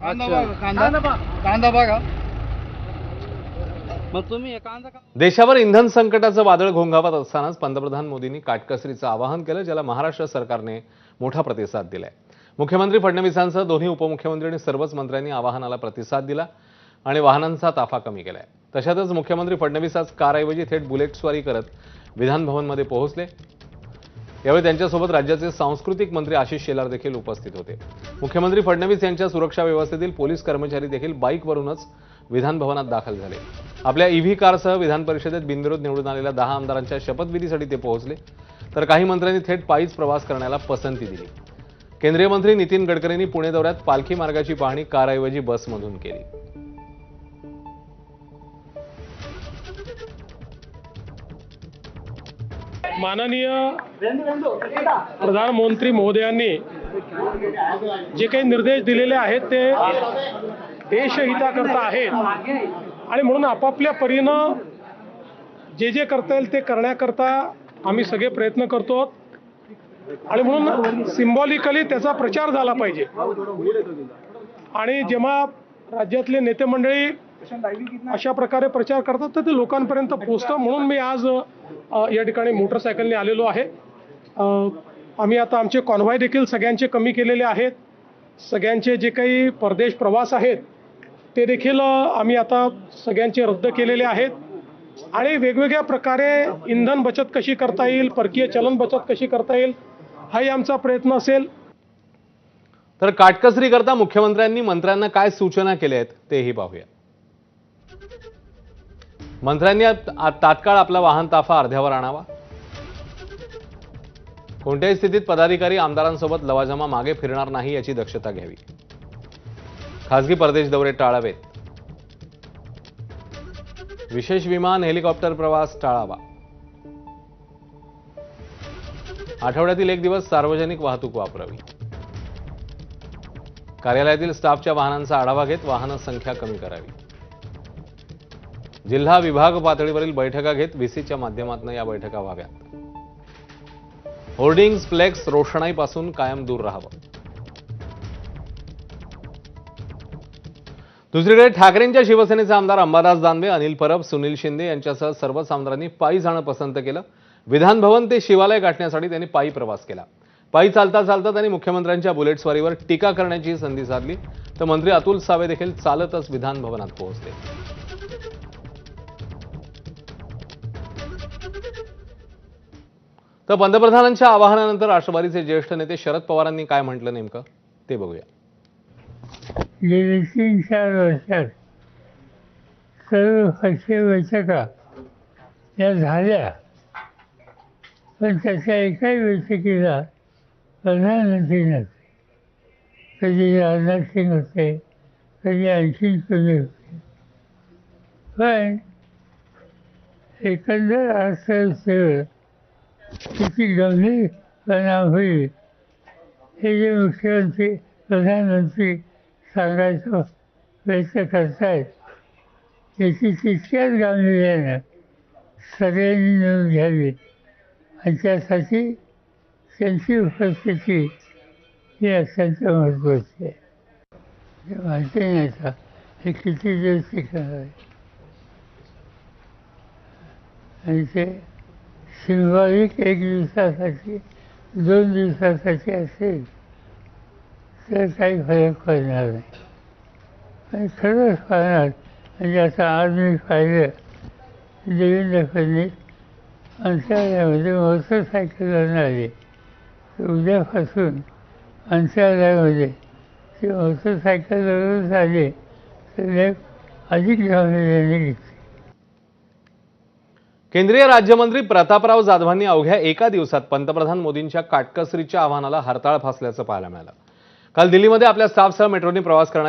कांदा बघा मग तुम्ही कांदा देशावर इंधन संकटाचं वादळ घोंघावत असतानाच पंतप्रधान मोदींनी काटकसरीचं आवाहन केलं, ज्याला महाराष्ट्र सरकारने मोठा प्रतिसाद दिलाय। मुख्यमंत्री फडणवीसांसह दोन्ही उपमुख्यमंत्री आणि सर्वच मंत्र्यांनी आवाहनाला प्रतिसाद दिला आणि वाहनांचा ताफा कमी केलाय। तशातच मुख्यमंत्री फडणवीस आज कारऐवजी थेट बुलेटस्वारी करत विधान भवनमध्ये पोहोचले। यावेळी त्यांच्यासोबत राज्याचे सांस्कृतिक मंत्री आशिष शेलार देखील उपस्थित होते। मुख्यमंत्री फडणवीस यांच्या सुरक्षा व्यवस्थेतील पोलीस कर्मचारी देखील बाईकवरूनच विधान भवनात दाखल झाले। आपल्या ईव्ही कारसह विधान परिषदेत बिनविरोध निवडून आलेल्या 10 आमदारांच्या शपथविधीसाठी ते पोहोचले, तर काही मंत्र्यांनी थेट पायीच प्रवास करण्याला पसंती दिली। केंद्रीय मंत्री नितीन गडकरींनी पुणे दौऱ्यात पालखी मार्गाची पाहणी कारऐवजी बसमधून केली। माननीय प्रधानमंत्री महोदयांनी जे काही निर्देश दिलेले आहेत ते देशहिताकरता आहेत आणि म्हणून आपापल्या परीनं जे जे करता येईल ते करण्याकरता आम्ही सगळे प्रयत्न करतो आणि म्हणून सिम्बॉलिकली त्याचा प्रचार झाला पाहिजे। आणि जेव्हा राज्यातले नेते मंडळी अशा प्रकारे प्रचार करतात तर ते लोकांपर्यंत पोहोचतं, म्हणून मी आज या ठिकाणी मोटरसायकलने आलेलो आहे। आम्ही आता आमचे कॉन्व्हॉय देखील सगळ्यांचे कमी केलेले आहेत। सगळ्यांचे जे काही परदेश प्रवास आहेत ते देखील आम्ही आता सगळ्यांचे रद्द केलेले आहेत आणि वेगवेगळ्या प्रकारे इंधन बचत कशी करता येईल, परकीय चलन बचत कशी करता येईल हाही आमचा प्रयत्न असेल। तर काटकसरी करता मुख्यमंत्र्यांनी मंत्र्यांना काय सूचना केल्या आहेत तेही पाहूया। मंत्र्यांनी तात्काळ आपला वाहन ताफा अर्ध्यावर आणावा। कोणत्याही स्थितीत पदाधिकारी आमदारांसोबत लवाजमा मागे फिरणार नाही याची दक्षता घ्यावी। खासगी परदेश दौरे टाळावेत। विशेष विमान हेलिकॉप्टर प्रवास टाळावा। आठवड्यातील एक दिवस सार्वजनिक वाहतूक वापरावी। कार्यालयातील स्टाफच्या वाहनांचा आढावा घेत वाहन संख्या कमी करावी। जिल्हा विभाग पातळीवरील बैठका घेत व्हीसीच्या माध्यमातून या बैठका व्हाव्यात। होर्डिंग्स, फ्लेक्स, रोषणाईपासून कायम दूर राहावं। दुसरीकडे ठाकरेंच्या शिवसेनेचे आमदार अंबादास दानवे, अनिल परब, सुनील शिंदे यांच्यासह सर्वच आमदारांनी पायी जाणं पसंत केलं। विधान भवन ते शिवालय गाठण्यासाठी त्यांनी पायी प्रवास केला। पायी चालता चालता त्यांनी मुख्यमंत्र्यांच्या बुलेटस्वारीवर टीका करण्याची संधी साधली, तर मंत्री अतुल सावे देखील चालतच विधान भवनात पोहोचले। तर पंतप्रधानांच्या आवाहनानंतर राष्ट्रवादीचे ज्येष्ठ नेते शरद पवारांनी काय म्हटलं नेमकं ते बघूया। गेली 3-4 वर्षात सर्व पक्षीय बैठका या झाल्या, पण त्याच्या एकाही बैठकीला प्रधानमंत्री नसते। कधी राजनाथ सिंग होते, कधी आणखीन कोणी होते, पण एकंदर अर्थव्यवस्थेवर किती गंभीर परिणाम होईल हे जे मुख्यमंत्री प्रधानमंत्री सांगायचं प्रयत्न करतायत याची तितक्याच गांभीर्यानं सगळ्यांनी नोंद घ्यावी आणि त्यासाठी त्यांची उपस्थिती ही अत्यंत महत्त्वाची आहे। हे माहिती नाही आता हे किती दिवस टिकणार आहे आणि ते सिंबॉलिक 1 दिवसासाठी 2 दिवसासाठी असेल तर काही फरक पडणार नाही, पण खरंच पाहणार। म्हणजे आता आज मी पाहिलं देवेंद्र फडणवीस अंतराळयामध्ये मोटरसायकलवरून आले, तर उद्यापासून अंतराळयामध्ये ते मोटरसायकलवरूनच आले तर अधिक गांभीर्याने घेतले। केंद्रीय राज्यमंत्री प्रतापराव जाधवांनी अवघ्या एका दिवसात पंतप्रधान मोदींच्या काटकसरीच्या आव्हानाला हरताळ फासल्याचं पाहायला मिळालं। काल दिल्लीमध्ये आपल्या स्टाफसह मेट्रोने प्रवास करणारे